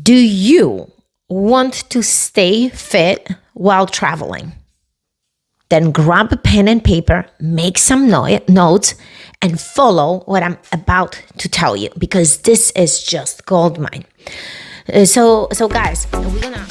Do you want to stay fit while traveling? Then grab a pen and paper, make some notes, and follow what I'm about to tell you, because this is just gold mine. So guys, we're gonna.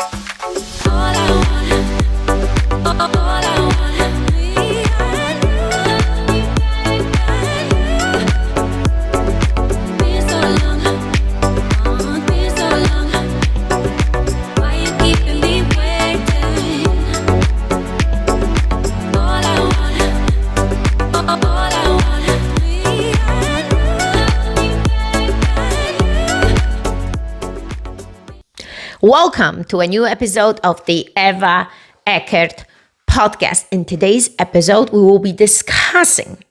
Welcome to a new episode of the Eckert podcast. In today's episode, we will be discussing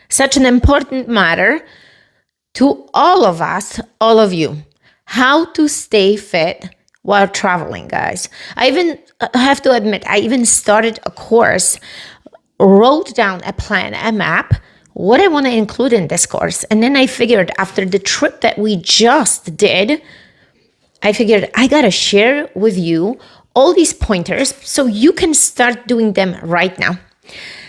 such an important matter to all of us, all of you, how to stay fit while traveling, guys. I even have to admit, I even started a course, wrote down a plan, a map, what I want to include in this course. And then I figured after the trip that we just did, I figured I gotta share with you all these pointers so you can start doing them right now.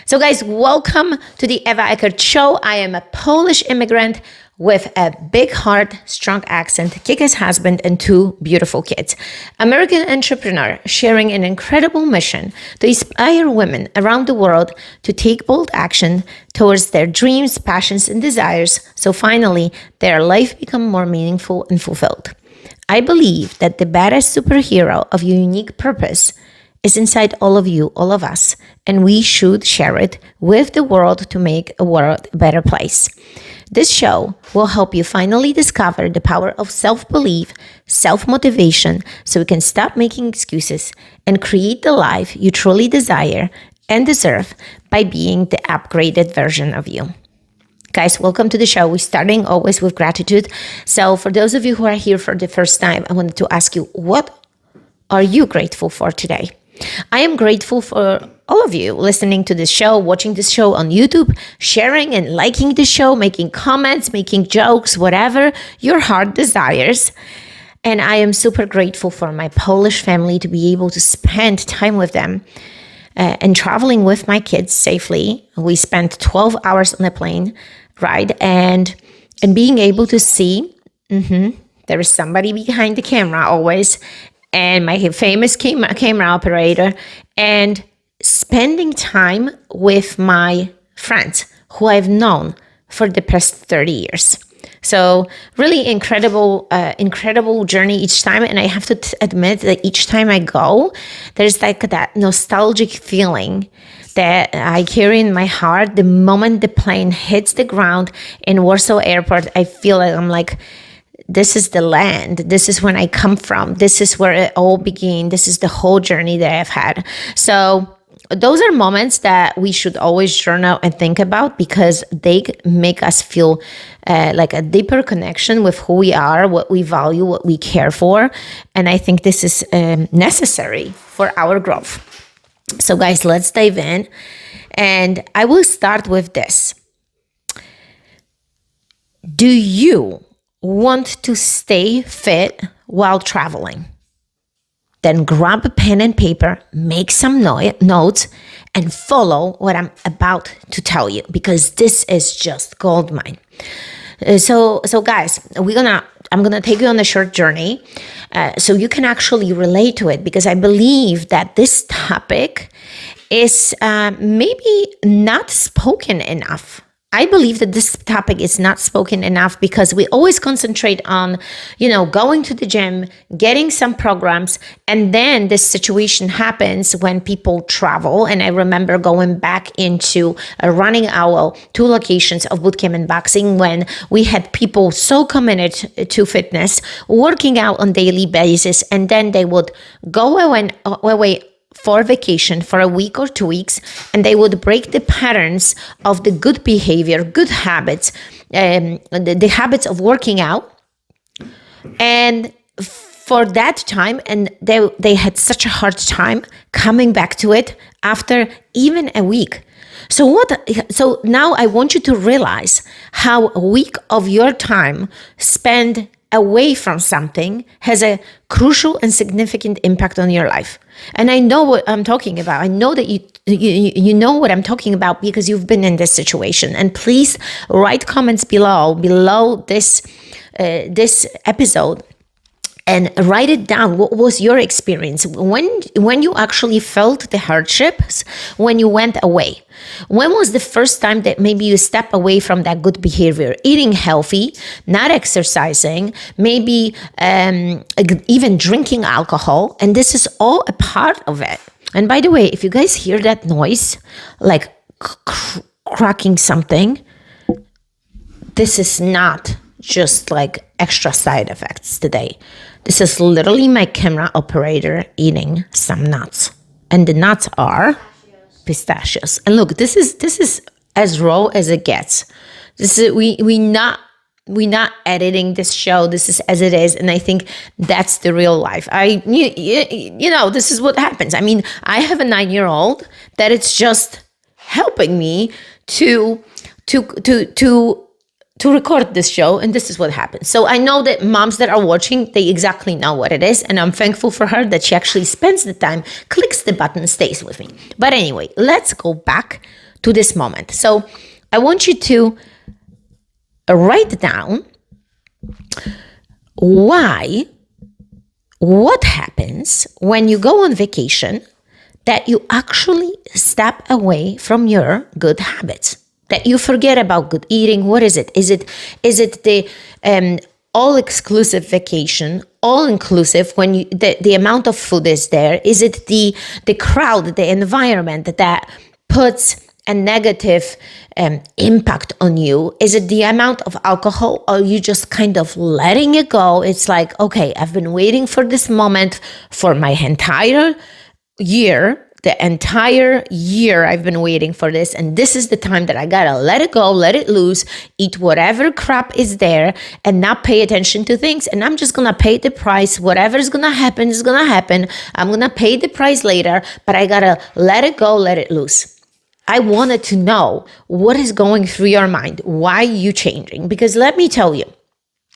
So guys, welcome to the Eva Eckert Show. I am a Polish immigrant with a big heart, strong accent, kick-ass husband, and two beautiful kids. American entrepreneur sharing an incredible mission to inspire women around the world to take bold action towards their dreams, passions, and desires, so finally their life become more meaningful and fulfilled. I believe that the baddest superhero of your unique purpose is inside all of you, all of us, and we should share it with the world to make a world a better place. This show will help you finally discover the power of self-belief, self-motivation, so you can stop making excuses and create the life you truly desire and deserve by being the upgraded version of you. Guys, welcome to the show. We're starting always with gratitude. So for those of you who are here for the first time, I wanted to ask you, what are you grateful for today? I am grateful for all of you listening to this show, watching this show on YouTube, sharing and liking the show, making comments, making jokes, whatever your heart desires. And I am super grateful for my Polish family to be able to spend time with them and traveling with my kids safely. We spent 12 hours on a plane ride and being able to see there is somebody behind the camera always, and my famous camera operator, and spending time with my friends who I've known for the past 30 years. So really incredible journey each time. And I have to admit that each time I go, there's like that nostalgic feeling that I carry in my heart. The moment the plane hits the ground in Warsaw Airport, I feel like I'm like, this is the land. This is when I come from. This is where it all began. This is the whole journey that I've had. So those are moments that we should always journal and think about, because they make us feel like a deeper connection with who we are, what we value, what we care for. And I think this is necessary for our growth. So guys, let's dive in. And I will start with this. Do you want to stay fit while traveling? Then grab a pen and paper, make some notes, and follow what I'm about to tell you, because this is just gold mine. So guys, I'm gonna take you on a short journey, so you can actually relate to it, because I believe that this topic is maybe not spoken enough. I believe that this topic is not spoken enough because we always concentrate on, going to the gym, getting some programs, and then this situation happens when people travel. And I remember going back into a running owl, 2 locations of bootcamp and boxing, when we had people so committed to fitness, working out on daily basis, and then they would go away for vacation for a week or 2 weeks, and they would break the patterns of the good behavior, good habits, the habits of working out. And for that time, and they had such a hard time coming back to it after even a week. So now I want you to realize how a week of your time spent away from something has a crucial and significant impact on your life. And I know what I'm talking about. I know that you know what I'm talking about because you've been in this situation. And please write comments below this this episode, and write it down. What was your experience when you actually felt the hardships when you went away? When was the first time that maybe you step away from that good behavior, eating healthy, not exercising, maybe even drinking alcohol? And this is all a part of it. And by the way, if you guys hear that noise, like cracking something, this is not just like extra side effects today. This is literally my camera operator eating some nuts. And the nuts are pistachios. And look, this is as raw as it gets. This is we not editing this show. This is as it is, and I think that's the real life. You know, this is what happens. I mean, I have a 9-year-old that it's just helping me to record this show, and this is what happens. So I know that moms that are watching, they exactly know what it is, and I'm thankful for her that she actually spends the time, clicks the button, stays with me. But anyway, let's go back to this moment. So I want you to write down what happens when you go on vacation that you actually step away from your good habits, that you forget about good eating. What is it? Is it the all-exclusive vacation, all-inclusive, when the amount of food is there? Is it the crowd, the environment that puts a negative impact on you? Is it the amount of alcohol? Or are you just kind of letting it go? It's like, okay, I've been waiting for this moment for my entire year. The entire year I've been waiting for this, and this is the time that I gotta let it go, let it loose, eat whatever crap is there, and not pay attention to things. And I'm just gonna pay the price. Whatever's gonna happen is gonna happen. I'm gonna pay the price later, but I gotta let it go, let it loose. I wanted to know what is going through your mind. Why are you changing? Because let me tell you,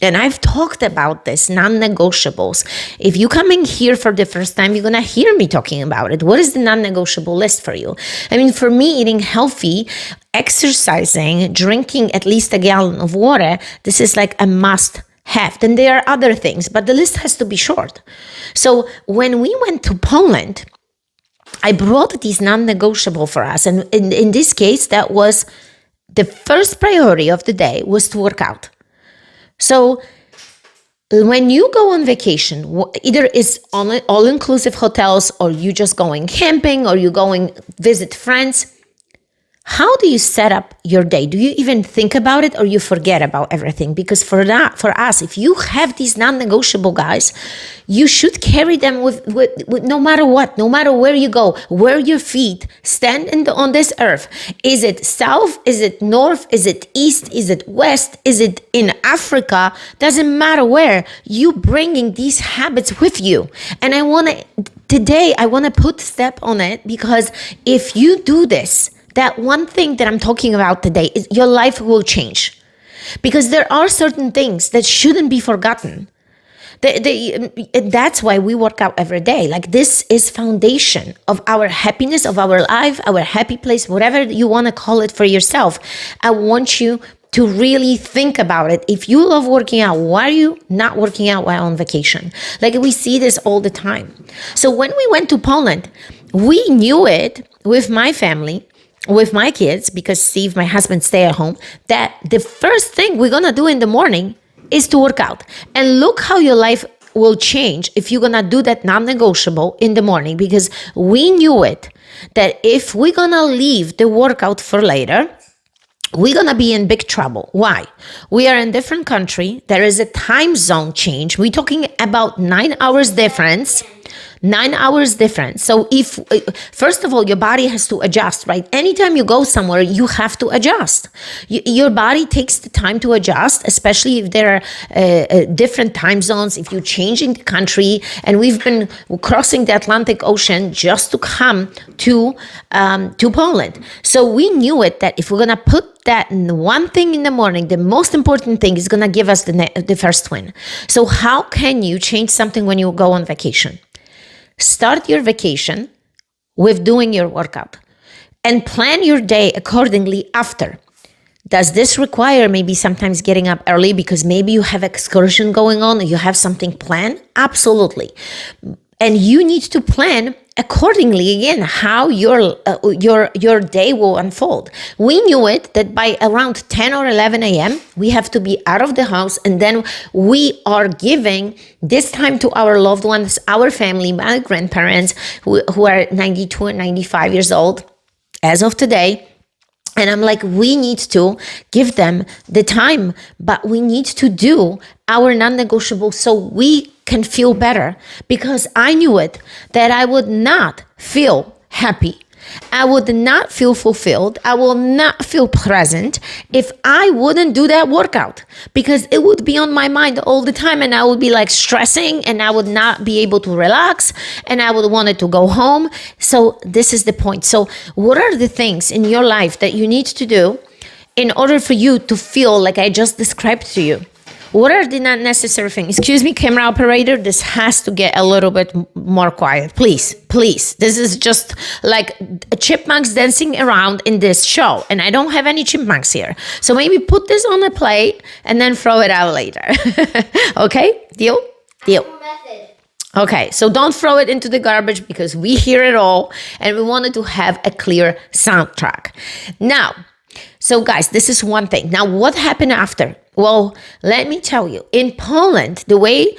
and I've talked about this, non-negotiables. If you're coming here for the first time, you're going to hear me talking about it. What is the non-negotiable list for you? I mean, for me, eating healthy, exercising, drinking at least a gallon of water, this is like a must have. Then there are other things, but the list has to be short. So when we went to Poland, I brought these non-negotiable for us. And in this case, that was the first priority of the day was to work out. So when you go on vacation, either it's all-inclusive hotels, or you just going camping, or you going visit friends, how do you set up your day? Do you even think about it, or you forget about everything? Because for us, if you have these non-negotiable, guys, you should carry them with no matter what, no matter where you go, where your feet stand on this earth. Is it south? Is it north? Is it east? Is it west? Is it in Africa? Doesn't matter where. You bringing these habits with you. And today I want to put step on it, because if you do this, that one thing that I'm talking about today, is your life will change. Because there are certain things that shouldn't be forgotten. That's why we work out every day. Like, this is foundation of our happiness, of our life, our happy place, whatever you want to call it for yourself. I want you to really think about it. If you love working out, why are you not working out while on vacation? Like, we see this all the time. So when we went to Poland, we knew it with my family, with my kids, because Steve, my husband, stay at home, that the first thing we're going to do in the morning is to work out. And look how your life will change if you're going to do that non-negotiable in the morning, because we knew it, that if we're going to leave the workout for later, we're going to be in big trouble. Why? We are in a different country. There is a time zone change. We're talking about 9 hours difference. 9 hours difference. So if, first of all, your body has to adjust, right? Anytime you go somewhere, you have to adjust. Your body takes the time to adjust, especially if there are different time zones, if you're changing the country. And we've been crossing the Atlantic Ocean just to come to Poland. So we knew it, that if we're going to put that one thing in the morning, the most important thing is going to give us the first win. So how can you change something when you go on vacation? Start your vacation with doing your workout and plan your day accordingly after. Does this require maybe sometimes getting up early because maybe you have excursion going on or you have something planned? Absolutely. And you need to plan accordingly, again, how your day will unfold. We knew it that by around 10 or 11 a.m., we have to be out of the house, and then we are giving this time to our loved ones, our family, my grandparents, who are 92 and 95 years old as of today. And I'm like, we need to give them the time, but we need to do our non-negotiable so we can feel better, because I knew it that I would not feel happy. I would not feel fulfilled. I will not feel present if I wouldn't do that workout, because it would be on my mind all the time and I would be like stressing and I would not be able to relax and I would want it to go home. So this is the point. So what are the things in your life that you need to do in order for you to feel like I just described to you? What are the not necessary things? Excuse me, camera operator, this has to get a little bit more quiet. Please, please. This is just like chipmunks dancing around in this show. And I don't have any chipmunks here. So maybe put this on a plate and then throw it out later. Okay? Deal? Deal. Okay, so don't throw it into the garbage because we hear it all and we wanted to have a clear soundtrack. Now, so guys, this is one thing. Now, what happened after? Well, let me tell you, in Poland, the way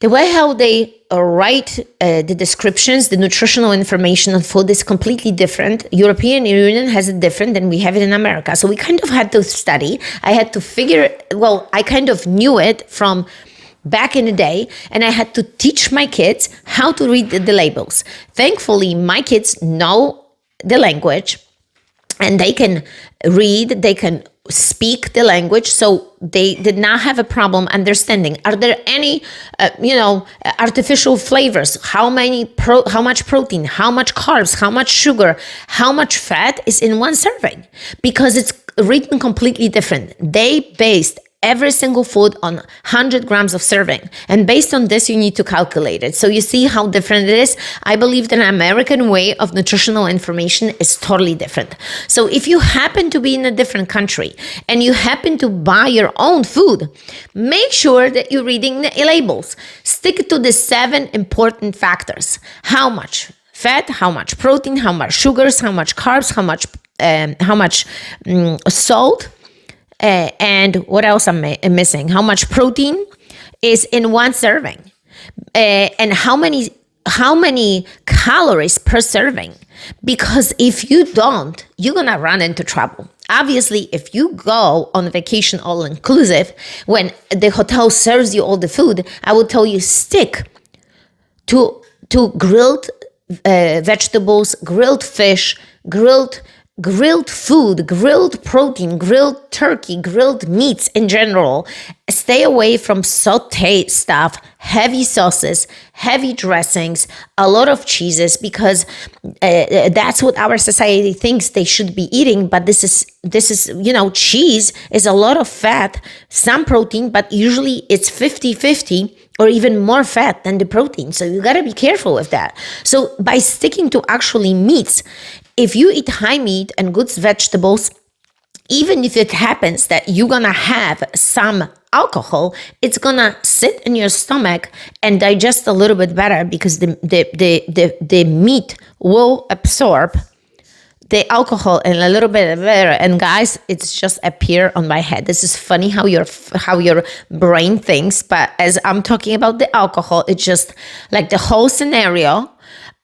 how they write the descriptions, the nutritional information on food is completely different. European Union has it different than we have it in America. So we kind of had to study. I had to I kind of knew it from back in the day, and I had to teach my kids how to read the labels. Thankfully, my kids know the language and they can read, they can speak the language, so they did not have a problem understanding. Are there any, artificial flavors? How much protein? How much carbs? How much sugar? How much fat is in one serving? Because it's written completely different. They based every single food on 100 grams of serving. And based on this, you need to calculate it. So you see how different it is. I believe that an American way of nutritional information is totally different. So if you happen to be in a different country and you happen to buy your own food, make sure that you're reading the labels. Stick to the 7 important factors. How much fat, how much protein, how much sugars, how much carbs, how much salt, and what else am I missing? How much protein is in one serving, and how many calories per serving? Because if you don't, you're gonna run into trouble. Obviously, if you go on vacation all inclusive, when the hotel serves you all the food, I would tell you stick to grilled vegetables, grilled fish, grilled food, grilled protein, grilled turkey, grilled meats in general. Stay away from sauté stuff, heavy sauces, heavy dressings, a lot of cheeses, because that's what our society thinks they should be eating. But this is, cheese is a lot of fat, some protein, but usually it's 50-50 or even more fat than the protein. So you got to be careful with that. So by sticking to actually meats, if you eat high meat and good vegetables, even if it happens that you're gonna have some alcohol, it's gonna sit in your stomach and digest a little bit better, because the meat will absorb the alcohol and a little bit better. And guys, it's just appear on my head. This is funny how your brain thinks, but as I'm talking about the alcohol, it's just like the whole scenario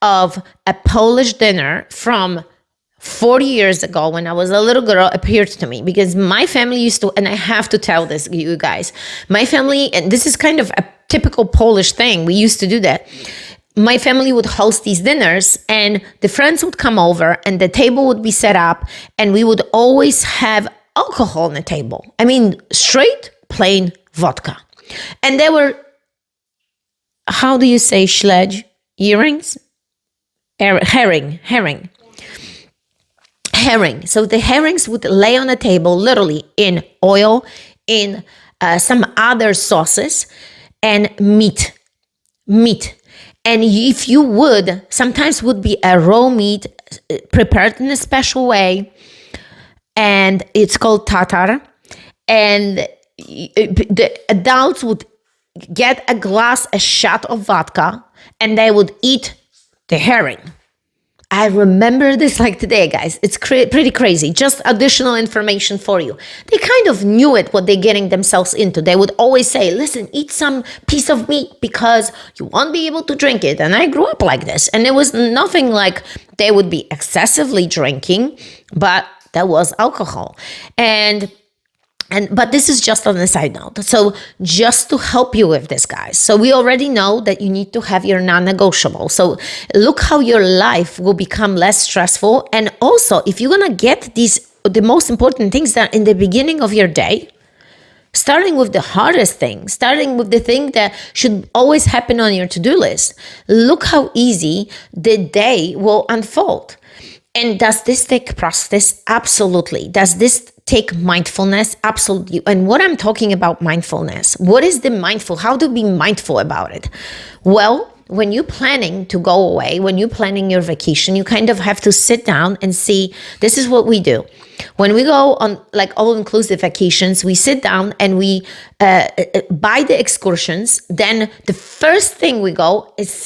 of a Polish dinner from 40 years ago when I was a little girl appeared to me, because my family used to, and I have to tell this, you guys, my family, and this is kind of a typical Polish thing, we used to do that. my family would host these dinners, and the friends would come over and the table would be set up, and we would always have alcohol on the table. I mean, straight, plain vodka. And there were, how do you say sledge? Earrings? Herring. So the herrings would lay on the table, literally in oil, in some other sauces, and meat. And if you would, sometimes would be a raw meat prepared in a special way, and it's called tatar. And the adults would get a shot of vodka, and they would eat the herring. I remember this like today, guys. It's pretty crazy. Just additional information for you. They kind of knew it, what they're getting themselves into. They would always say, listen, eat some piece of meat because you won't be able to drink it. And I grew up like this. And it was nothing like they would be excessively drinking, but there was alcohol. But this is just on a side note. So just to help you with this, guys. So we already know that you need to have your non-negotiable. So look how your life will become less stressful. And also, if you're going to get the most important things that in the beginning of your day, starting with the hardest thing, starting with the thing that should always happen on your to-do list, look how easy the day will unfold. And does this take practice? Absolutely. Does this take mindfulness? Absolutely. And what I'm talking about mindfulness, what is the mindful? How to be mindful about it? Well, when you're planning to go away, when you're planning your vacation, you kind of have to sit down and see, this is what we do. When we go on like all-inclusive vacations, we sit down and we buy the excursions. Then the first thing we go is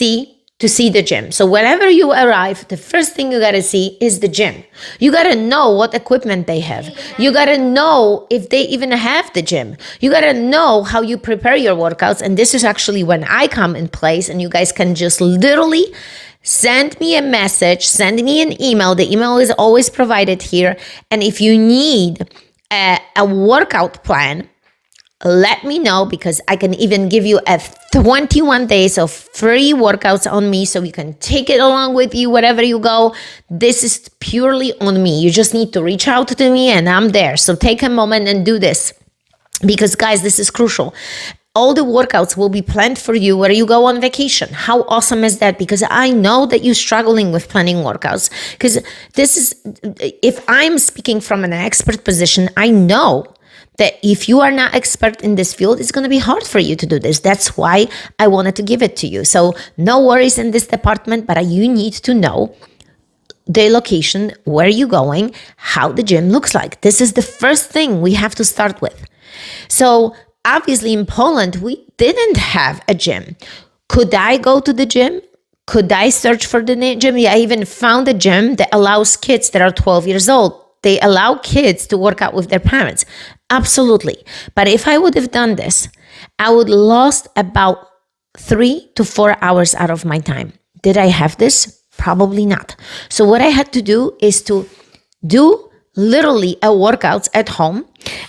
to see the gym. So whenever you arrive, the first thing you gotta see is the gym. You gotta know what equipment they have. You gotta know if they even have the gym. You gotta know how you prepare your workouts. And this is actually when I come in place, and you guys can just literally send me a message, send me an email. The email is always provided here. And if you need a workout plan, let me know, because I can even give you a 21 days of free workouts on me, so you can take it along with you wherever you go. This is purely on me. You just need to reach out to me and I'm there. So take a moment and do this, because guys, this is crucial. All the workouts will be planned for you where you go on vacation. How awesome is that? Because I know that you're struggling with planning workouts. Because this is, if I'm speaking from an expert position, I know that if you are not expert in this field, it's going to be hard for you to do this. That's why I wanted to give it to you. So no worries in this department, but you need to know the location, where you're going, how the gym looks like. This is the first thing we have to start with. So obviously in Poland, we didn't have a gym. Could I go to the gym? Could I search for the gym? Yeah, I even found a gym that allows kids that are 12 years old. They allow kids to work out with their parents. Absolutely. But if I would have done this, I would have lost about 3 to 4 hours out of my time. Did I have this? Probably not. So what I had to do is to do literally a workouts at home.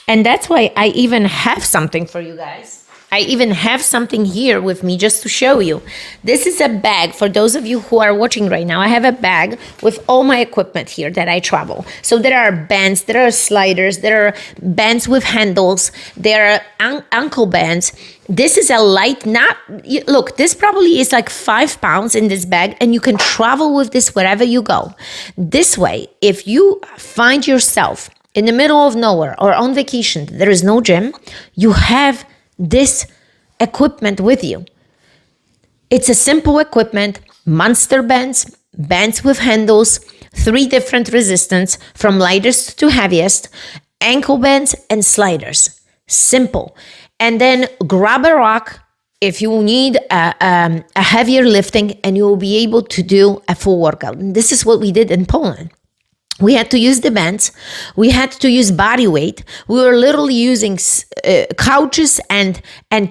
And that's why I even have something for you guys. I even have something here with me just to show you. This is a bag for those of you who are watching right now. I have a bag with all my equipment here that I travel. So there are bands, there are sliders, there are bands with handles, there are ankle bands. This is a light, look, this probably is like 5 pounds in this bag, and you can travel with this wherever you go. This way, if you find yourself in the middle of nowhere or on vacation, there is no gym, you have this equipment with you. It's a simple equipment, monster bands with handles, 3 different resistance from lightest to heaviest, ankle bands and sliders. Simple. And then grab a rock if you need a heavier lifting, and you will be able to do a full workout. And this is what we did in Poland. We had to use the bands. We had to use body weight. We were literally using couches and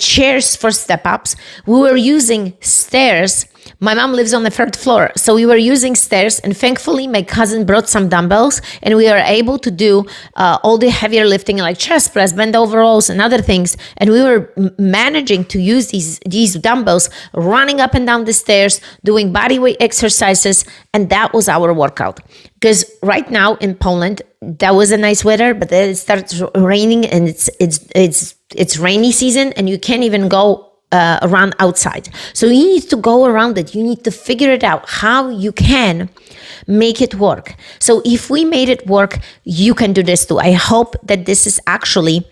chairs for step-ups. We were using stairs My mom lives on the third floor, so we were using stairs, and thankfully my cousin brought some dumbbells, and we were able to do all the heavier lifting like chest press, bend over rows, and other things. And we were managing to use these dumbbells, running up and down the stairs, doing body weight exercises, and that was our workout. Because right now in Poland, that was a nice weather, but then it starts raining, and it's rainy season, and you can't even go around outside. So you need to go around it. You need to figure it out how you can make it work. So if we made it work, you can do this too. I hope that this is actually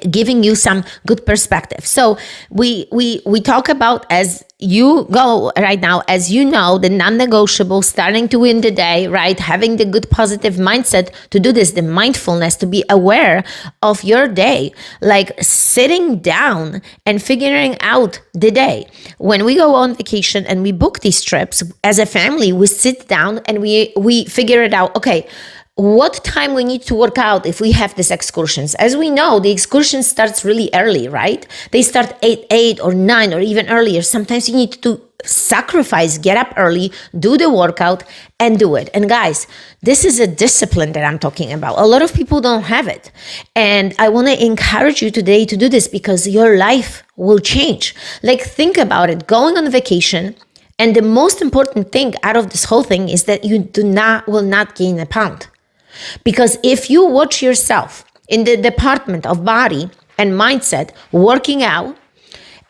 giving you some good perspective. So we talk about, as you go right now, as you know, the non-negotiable, starting to win the day, right? Having the good positive mindset to do this, the mindfulness, to be aware of your day, like sitting down and figuring out the day. When we go on vacation and we book these trips as a family, we sit down and we figure it out. Okay, what time we need to work out if we have these excursions. As we know, the excursion starts really early, right? They start 8 or 9 or even earlier. Sometimes you need to sacrifice, get up early, do the workout and do it. And guys, this is a discipline that I'm talking about. A lot of people don't have it. And I want to encourage you today to do this because your life will change. Like, think about it, going on vacation. And the most important thing out of this whole thing is that you will not gain a pound. Because if you watch yourself in the department of body and mindset, working out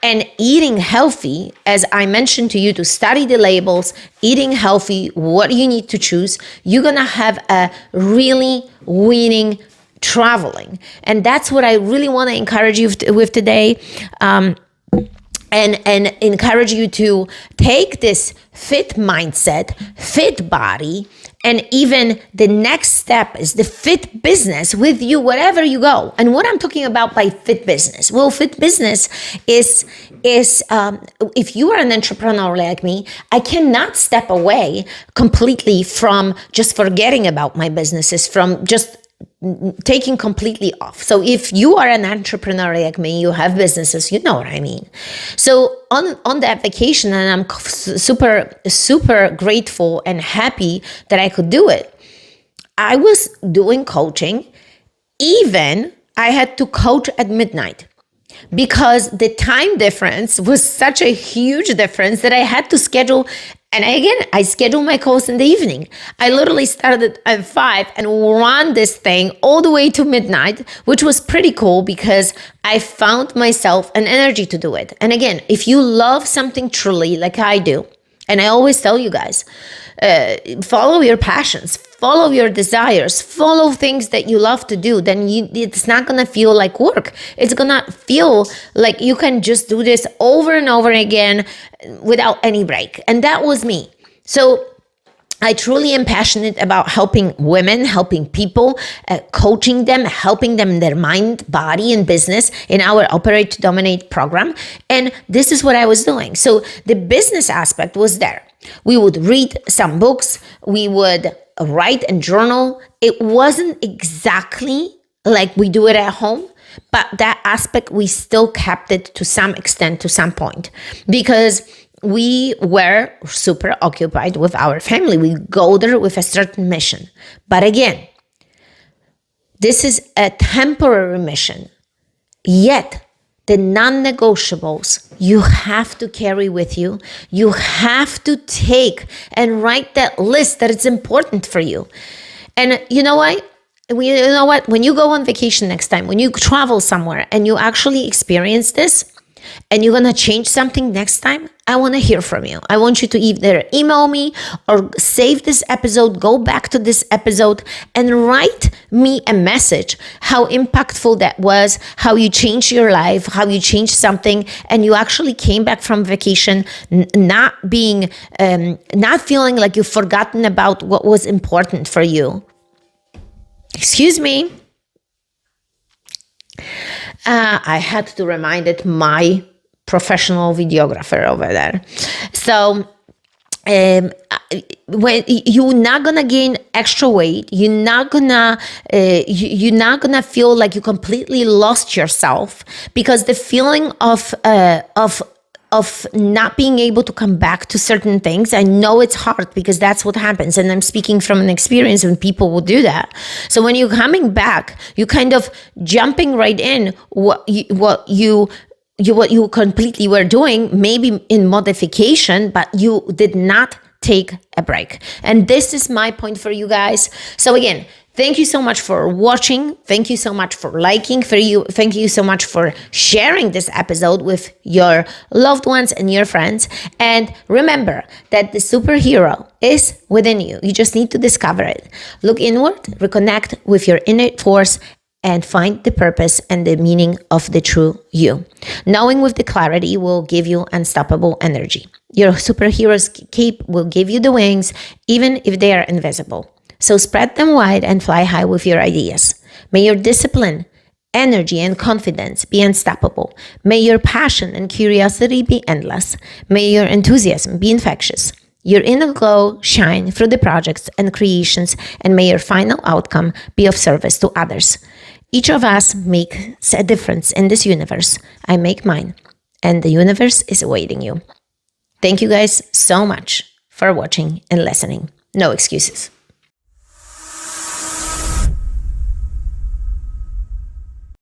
and eating healthy, as I mentioned to you, to study the labels, eating healthy, what you need to choose, you're going to have a really winning traveling. And that's what I really want to encourage you with today. And encourage you to take this fit mindset, fit body, and even the next step is the fit business with you wherever you go. And what I'm talking about by fit business? Well, fit business is if you are an entrepreneur like me, I cannot step away completely from just forgetting about my businesses, from just taking completely off. So if you are an entrepreneur like me, you have businesses, you know what I mean. So on that vacation, and I'm super grateful and happy that I could do it. I was doing coaching. Even I had to coach at midnight because the time difference was such a huge difference that I had to schedule. And again, I schedule my calls in the evening. I literally started at 5 and ran this thing all the way to midnight, which was pretty cool because I found myself an energy to do it. And again, if you love something truly like I do, and I always tell you guys, follow your passions, follow your desires, follow things that you love to do, then it's not going to feel like work. It's going to feel like you can just do this over and over again without any break. And that was me. So I truly am passionate about helping women, helping people, coaching them, helping them in their mind, body, and business in our Operate to Dominate program. And this is what I was doing. So the business aspect was there. We would read some books. We would write and journal. It wasn't exactly like we do it at home, but that aspect, we still kept it to some extent, to some point, because we were super occupied with our family. We go there with a certain mission. But again, this is a temporary mission. Yet, the non-negotiables you have to carry with you. You have to take and write that list that it's important for you. And you know what? When you go on vacation next time, when you travel somewhere and you actually experience this, and you're going to change something next time, I want to hear from you. I want you to either email me or save this episode, go back to this episode and write me a message, how impactful that was, how you changed your life, how you changed something, and you actually came back from vacation not feeling like you've forgotten about what was important for you. Excuse me. I had to remind it my professional videographer over there. So when you're not gonna gain extra weight, you're not gonna feel like you completely lost yourself, because the feeling of of not being able to come back to certain things. I know it's hard because that's what happens. And I'm speaking from an experience when people will do that. So when you're coming back, you kind of jumping right in what you completely were doing, maybe in modification, but you did not take a break. And this is my point for you guys. So again, thank you so much for watching. Thank you so much for liking. Thank you so much for sharing this episode with your loved ones and your friends. And remember that the superhero is within you. You just need to discover it. Look inward, reconnect with your innate force, and find the purpose and the meaning of the true you. Knowing with the clarity will give you unstoppable energy. Your superhero's cape will give you the wings, even if they are invisible. So spread them wide and fly high with your ideas. May your discipline, energy, and confidence be unstoppable. May your passion and curiosity be endless. May your enthusiasm be infectious. Your inner glow shine through the projects and creations, and may your final outcome be of service to others. Each of us makes a difference in this universe. I make mine, and the universe is awaiting you. Thank you guys so much for watching and listening. No excuses.